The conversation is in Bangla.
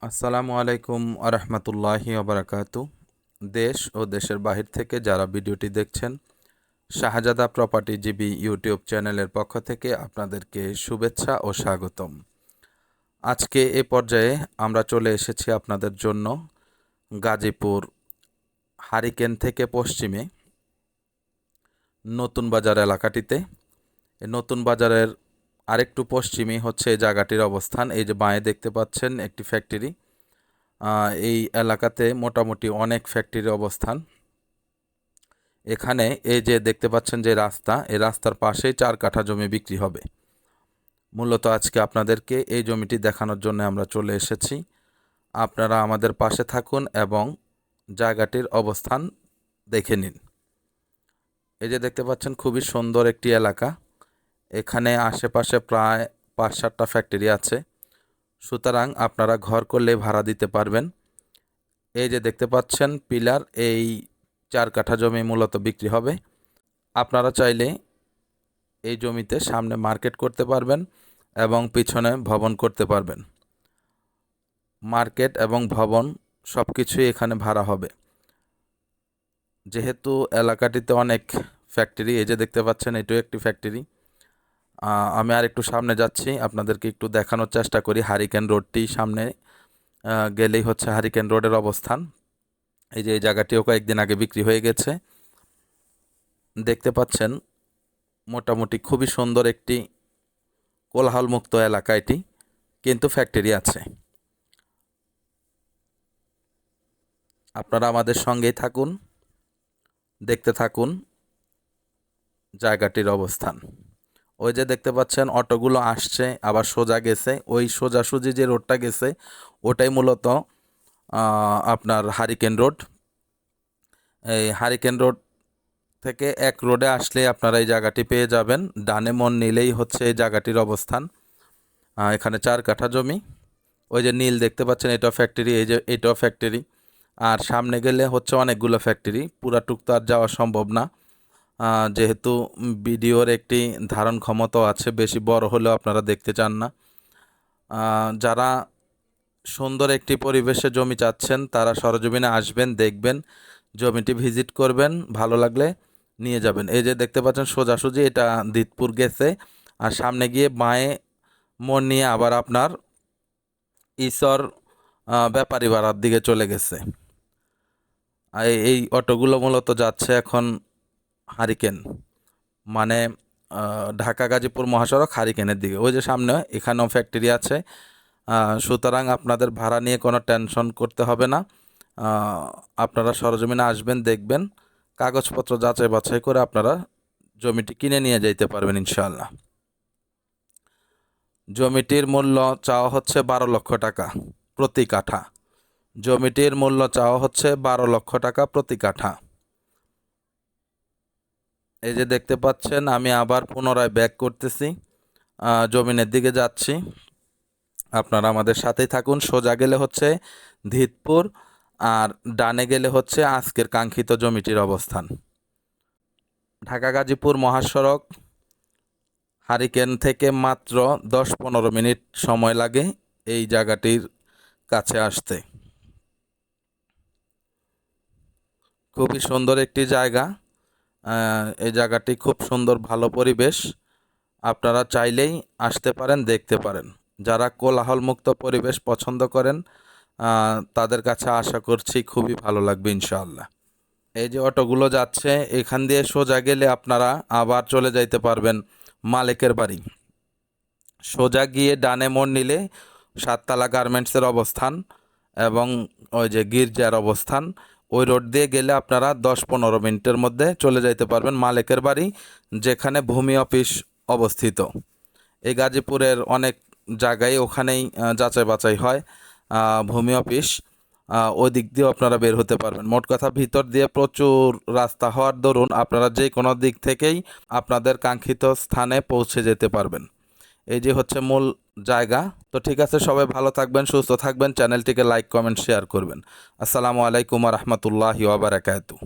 আসসালামু আলাইকুম আরহামতুল্লাহি ওবরাকাতু। দেশ ও দেশের বাহির থেকে যারা ভিডিওটি দেখছেন, শাহজাদা প্রপার্টি জিবি ইউটিউব চ্যানেলের পক্ষ থেকে আপনাদেরকে শুভেচ্ছা ও স্বাগতম। আজকে এ পর্যায়ে আমরা চলে এসেছি আপনাদের জন্য গাজীপুর হারিকেন থেকে পশ্চিমে নতুন বাজার এলাকাটিতে। নতুন বাজারের আরেকটু পশ্চিমে হচ্ছে এই জায়গাটির অবস্থান। এই যে বাঁয়ে দেখতে পাচ্ছেন একটি ফ্যাক্টরি। এই এলাকাতে মোটামুটি অনেক ফ্যাক্টরির অবস্থান। এখানে এই যে দেখতে পাচ্ছেন যে রাস্তা, এই রাস্তার পাশেই 4 কাঠা জমি বিক্রি হবে। মূলত আজকে আপনাদেরকে এই জমিটি দেখানোর জন্য আমরা চলে এসেছি। আপনারা আমাদের পাশে থাকুন এবং জায়গাটির অবস্থান দেখে নিন। এই যে দেখতে পাচ্ছেন খুবই সুন্দর একটি এলাকা। এখানে আশেপাশে প্রায় 5-7টা ফ্যাক্টরি আছে, সুতরাং আপনারা ঘর করলে ভাড়া দিতে পারবেন। এই যে দেখতে পাচ্ছেন পিলার, এই 4 কাঠা জমি মূলত বিক্রি হবে। আপনারা চাইলে এই জমিতে সামনে মার্কেট করতে পারবেন এবং পিছনে ভবন করতে পারবেন। মার্কেট এবং ভবন সব কিছুই এখানে ভাড়া হবে। যেহেতু এলাকাটিতে অনেক ফ্যাক্টরি, এই যে দেখতে পাচ্ছেন এটাও একটি ফ্যাক্টরি। আমি আর একটু সামনে যাচ্ছি, আপনাদেরকে একটু দেখানোর চেষ্টা করি। হারিকেন রোডটি সামনে গেলেই হচ্ছে হারিকেন রোডের অবস্থান। এই যে এই জায়গাটিও কয়েকদিন আগে বিক্রি হয়ে গেছে। দেখতে পাচ্ছেন মোটামুটি খুবই সুন্দর একটি কোলাহলমুক্ত এলাকা এটি, কিন্তু ফ্যাক্টরি আছে। আপনারা আমাদের সঙ্গেই থাকুন, দেখতে থাকুন জায়গাটির অবস্থান। ওই যে দেখতে পাচ্ছেন অটোগুলো আসছে আবার সোজা গেছে, ওই সোজাসুজি যে রোডটা গেছে ওটাই মূলত আপনার হারিকেন রোড। এই হারিকেন রোড থেকে এক রোডে আসলে আপনারা এই জায়গাটি পেয়ে যাবেন। ডানে মন নিলেই হচ্ছে এই জায়গাটির অবস্থান। এখানে 4 কাঠা জমি। ওই যে নীল দেখতে পাচ্ছেন এটাও ফ্যাক্টরি, এই যে এটাও ফ্যাক্টরি। আর সামনে গেলে হচ্ছে অনেকগুলো ফ্যাক্টরি, পুরাটুক তো আর যাওয়া সম্ভব না। যেহেতু ভিডিওর একটি ধারণ ক্ষমতাও আছে, বেশি বড় হলেও আপনারা দেখতে চান না। যারা সুন্দর একটি পরিবেশে জমি চাচ্ছেন তারা সরজমিনে আসবেন, দেখবেন, জমিটি ভিজিট করবেন, ভালো লাগলে নিয়ে যাবেন। এই যে দেখতে পাচ্ছেন সোজাসুজি এটা দিতপুর গেছে, আর সামনে গিয়ে বাঁয়ে মোড় নিয়ে আবার আপনার ঈশ্বর ব্যাপারী পাড়ার দিকে চলে গেছে। এই অটোগুলো মূলত যাচ্ছে এখন হারিকেন, মানে ঢাকা গাজীপুর মহাসড়ক হারিকেনের দিকে। ওই যে সামনে এখানেও ফ্যাক্টরি আছে, সুতরাং আপনাদের ভাড়া নিয়ে কোনো টেনশন করতে হবে না। আপনারা সরজমিনে আসবেন, দেখবেন, কাগজপত্র যাচাই বাছাই করে আপনারা জমিটি কিনে নিয়ে যেতে পারবেন ইনশাআল্লাহ। জমিটির মূল্য চাওয়া হচ্ছে 12 লক্ষ টাকা প্রতি কাঠা। জমিটির মূল্য চাওয়া হচ্ছে 12 লক্ষ টাকা প্রতি কাঠা। এই যে দেখতে পাচ্ছেন আমি আবার পুনরায় ব্যাক করতেছি, জমিনের দিকে যাচ্ছি। আপনারা আমাদের সাথেই থাকুন। সোজা গেলে হচ্ছে ধিতপুর, আর ডানে গেলে হচ্ছে আজকের কাঙ্ক্ষিত জমিটির অবস্থান। ঢাকা গাজীপুর মহাসড়ক হারিকেন থেকে মাত্র 10-15 মিনিট সময় লাগে এই জায়গাটির কাছে আসতে। খুবই সুন্দর একটি জায়গা। এই জায়গাটি খুব সুন্দর, ভালো পরিবেশ। আপনারা চাইলেই আসতে পারেন, দেখতে পারেন। যারা কোলাহলমুক্ত পরিবেশ পছন্দ করেন তাদের কাছে আশা করছি খুবই ভালো লাগবে ইনশাআল্লাহ। এই যে অটোগুলো যাচ্ছে এখান দিয়ে সোজা গেলে আপনারা আবার চলে যাইতে পারবেন মালিকের বাড়ি। সোজা গিয়ে ডানে মোড় নিলে 7তলা গার্মেন্টসের অবস্থান এবং ওই যে গির্জার অবস্থান। ওই রোড দিয়ে গেলে আপনারা 10-15 মিনিটের মধ্যে চলে যাইতে পারবেন মালিকের বাড়ি, যেখানে ভূমি অফিস অবস্থিত। এই গাজীপুরের অনেক জায়গায় ওখানেই যাচাই বাছাই হয় ভূমি অফিস। ওই দিক দিয়েও আপনারা বের হতে পারবেন। মোট কথা ভিতর দিয়ে প্রচুর রাস্তা হওয়ার দরুন আপনারা যে কোনো দিক থেকেই আপনাদের কাঙ্ক্ষিত স্থানে পৌঁছে যেতে পারবেন। এই যে হচ্ছে মূল জায়গা। তো ঠিক আছে, সবাই ভালো থাকবেন, সুস্থ থাকবেন, চ্যানেলটিকে লাইক, কমেন্ট, শেয়ার করবেন। আসসালামু আলাইকুম ওয়া রাহমাতুল্লাহি ওয়া বারাকাতুহু।